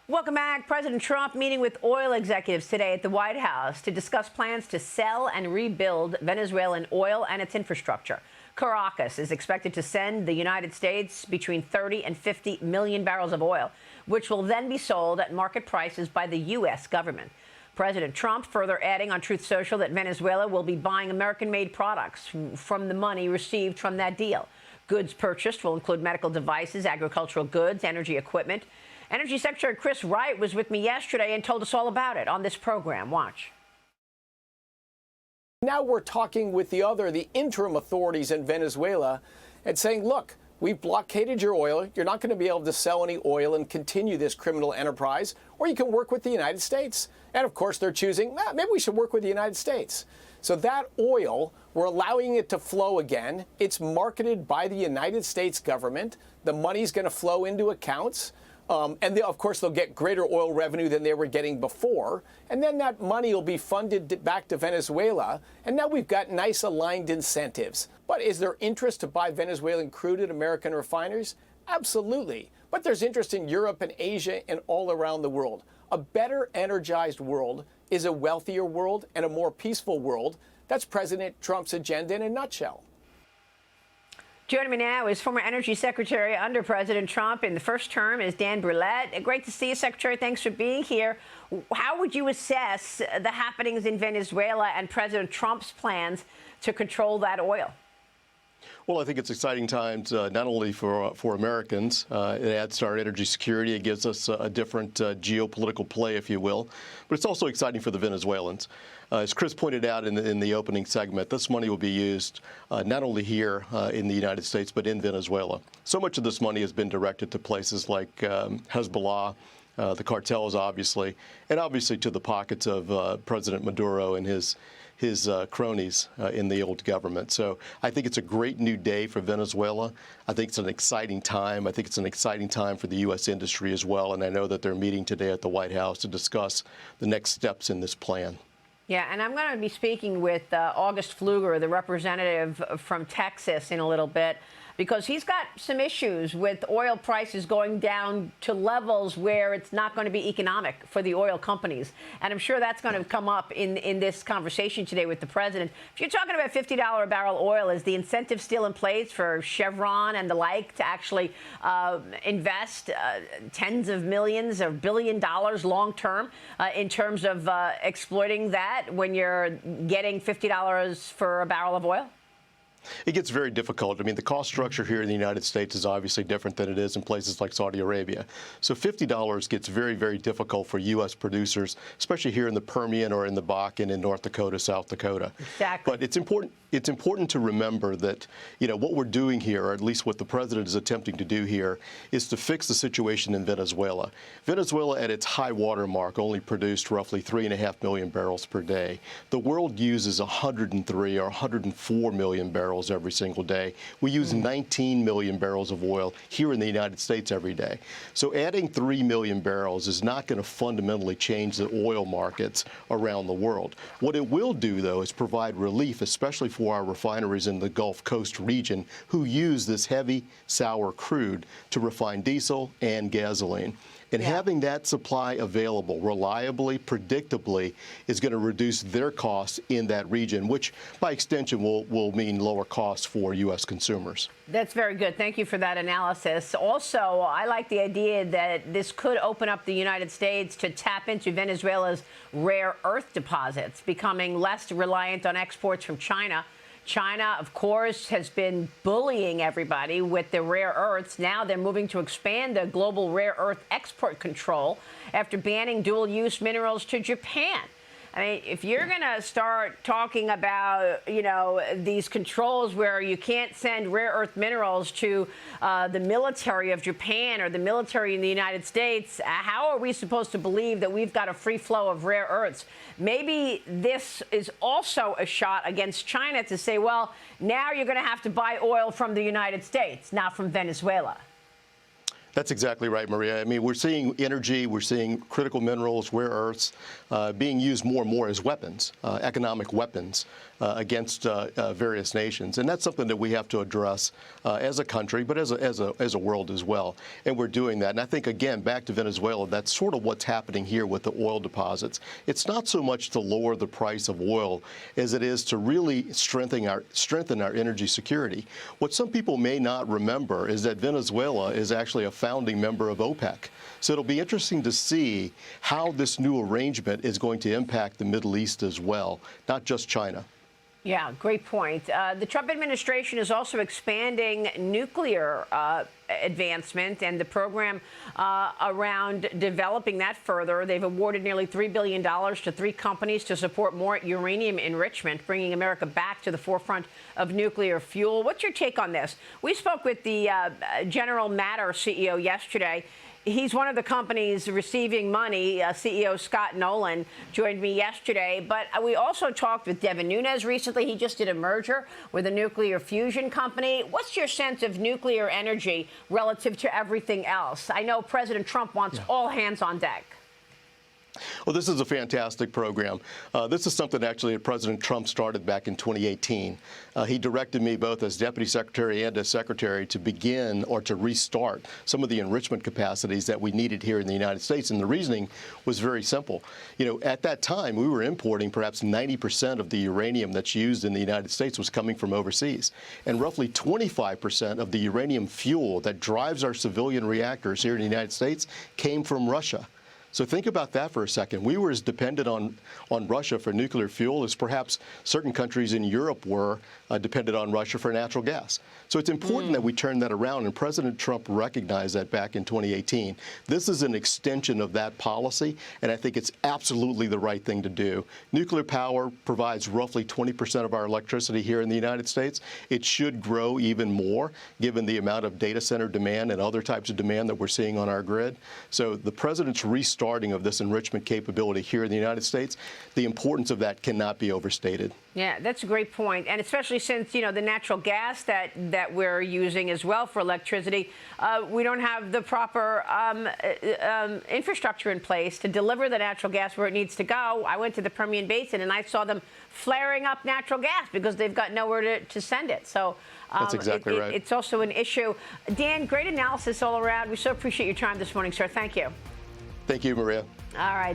Welcome back. President Trump meeting with oil executives today at the White House to discuss plans to sell and rebuild Venezuelan oil and its infrastructure. Caracas is expected to send the United States between 30 and 50 million barrels of oil, which will then be sold at market prices by the U.S. government. President Trump further adding on Truth Social that Venezuela will be buying American-made products from the money received from that deal. Goods purchased will include medical devices, agricultural goods, energy equipment. Energy Secretary Chris Wright was with me yesterday and told us all about it on this program. Watch. Now we're talking with the interim authorities in Venezuela and saying, look, we've blockaded your oil. You're not going to be able to sell any oil and continue this criminal enterprise, or you can work with the United States. And of course, they're choosing, maybe we should work with the United States. So that oil, we're allowing it to flow again. It's marketed by the United States government. The money's going to flow into accounts. Of course, they'll get greater oil revenue than they were getting before. And then that money will be funded back to Venezuela. And now we've got nice aligned incentives. But is there interest to buy Venezuelan crude at American refineries? Absolutely. But there's interest in Europe and Asia and all around the world. A better energized world is a wealthier world and a more peaceful world. That's President Trump's agenda in a nutshell. Joining me now is former Energy Secretary under President Trump in the first term is Dan Brouillette. Great to see you, Secretary. Thanks for being here. How would you assess the happenings in Venezuela and President Trump's plans to control that oil? Well, I think it's exciting times not only for Americans. It adds to our energy security. It gives us a different geopolitical play, if you will. But it's also exciting for the Venezuelans. As Chris pointed out in the opening segment, this money will be used not only here in the United States, but in Venezuela. So much of this money has been directed to places like Hezbollah, the cartels, obviously, and obviously to the pockets of President Maduro and his cronies in the old government. So I think it's a great new day for Venezuela. I think it's an exciting time. I think it's an exciting time for the U.S. industry as well. And I know that they're meeting today at the White House to discuss the next steps in this plan. Yeah, and I'm going to be speaking with August Pfluger, the representative from Texas, in a little bit, because he's got some issues with oil prices going down to levels where it's not going to be economic for the oil companies. And I'm sure that's going to come up in this conversation today with the president. If you're talking about $50 a barrel oil, is the incentive still in place for Chevron and the like to actually invest tens of millions or $1 billion long term in terms of exploiting that when you're getting $50 for a barrel of oil? It gets very difficult. I mean, the cost structure here in the United States is obviously different than it is in places like Saudi Arabia. So $50 gets very, very difficult for U.S. producers, especially here in the Permian or in the Bakken in North Dakota, South Dakota. Exactly. But it's important to remember that, what we're doing here, or at least what the president is attempting to do here, is to fix the situation in Venezuela. Venezuela, at its high water mark, only produced roughly 3.5 million barrels per day. The world uses 103 or 104 million barrels every single day. We use 19 million barrels of oil here in the United States every day. So adding 3 million barrels is not going to fundamentally change the oil markets around the world. What it will do, though, is provide relief, especially for our refineries in the Gulf Coast region who use this heavy, sour crude to refine diesel and gasoline. And having that supply available reliably, predictably, is going to reduce their costs in that region, which by extension will mean lower costs for U.S. consumers. That's very good. Thank you for that analysis. Also, I like the idea that this could open up the United States to tap into Venezuela's rare earth deposits, becoming less reliant on exports from China. China, of course, has been bullying everybody with the rare earths. Now they're moving to expand the global rare earth export control after banning dual-use minerals to Japan. I mean, if you're going to start talking about, these controls where you can't send rare earth minerals to the military of Japan or the military in the United States, how are we supposed to believe that we've got a free flow of rare earths? Maybe this is also a shot against China to say, well, now you're going to have to buy oil from the United States, not from Venezuela. That's exactly right, Maria. I mean, we're seeing energy, we're seeing critical minerals, rare earths being used more and more as weapons, economic weapons against various nations. And that's something that we have to address as a country, but as a world as well. And we're doing that. And I think, again, back to Venezuela, that's sort of what's happening here with the oil deposits. It's not so much to lower the price of oil as it is to really strengthen our energy security. What some people may not remember is that Venezuela is actually a founding member of OPEC. So it'll be interesting to see how this new arrangement is going to impact the Middle East as well, not just China. Yeah, great point. The Trump administration is also expanding nuclear advancement and the program around developing that further. They've awarded nearly $3 billion to 3 companies to support more uranium enrichment, bringing America back to the forefront of nuclear fuel. What's your take on this? We spoke with the General Matter CEO yesterday. He's one of the companies receiving money. CEO Scott Nolan joined me yesterday. But we also talked with Devin Nunes recently. He just did a merger with a nuclear fusion company. What's your sense of nuclear energy relative to everything else? I know President Trump wants all hands on deck. Well, this is a fantastic program. This is something actually that President Trump started back in 2018. He directed me both as Deputy Secretary and as Secretary to begin or to restart some of the enrichment capacities that we needed here in the United States. And the reasoning was very simple. You know, at that time, we were importing perhaps 90% of the uranium that's used in the United States was coming from overseas. And roughly 25% of the uranium fuel that drives our civilian reactors here in the United States came from Russia. So think about that for a second. We were as dependent on Russia for nuclear fuel as perhaps certain countries in Europe were dependent on Russia for natural gas. So it's important that we turn that around, and President Trump recognized that back in 2018. This is an extension of that policy, and I think it's absolutely the right thing to do. Nuclear power provides roughly 20% of our electricity here in the United States. It should grow even more, given the amount of data center demand and other types of demand that we're seeing on our grid. So the president's restarting of this enrichment capability here in the United States, the importance of that cannot be overstated. Yeah, that's a great point. And especially since, you know, the natural gas that we're using as well for electricity, we don't have the proper infrastructure in place to deliver the natural gas where it needs to go. I went to the Permian Basin and I saw them flaring up natural gas because they've got nowhere to send it. So that's exactly right. It's also an issue. Dan, great analysis all around. We so appreciate your time this morning, sir. Thank you. Thank you, Maria. All right.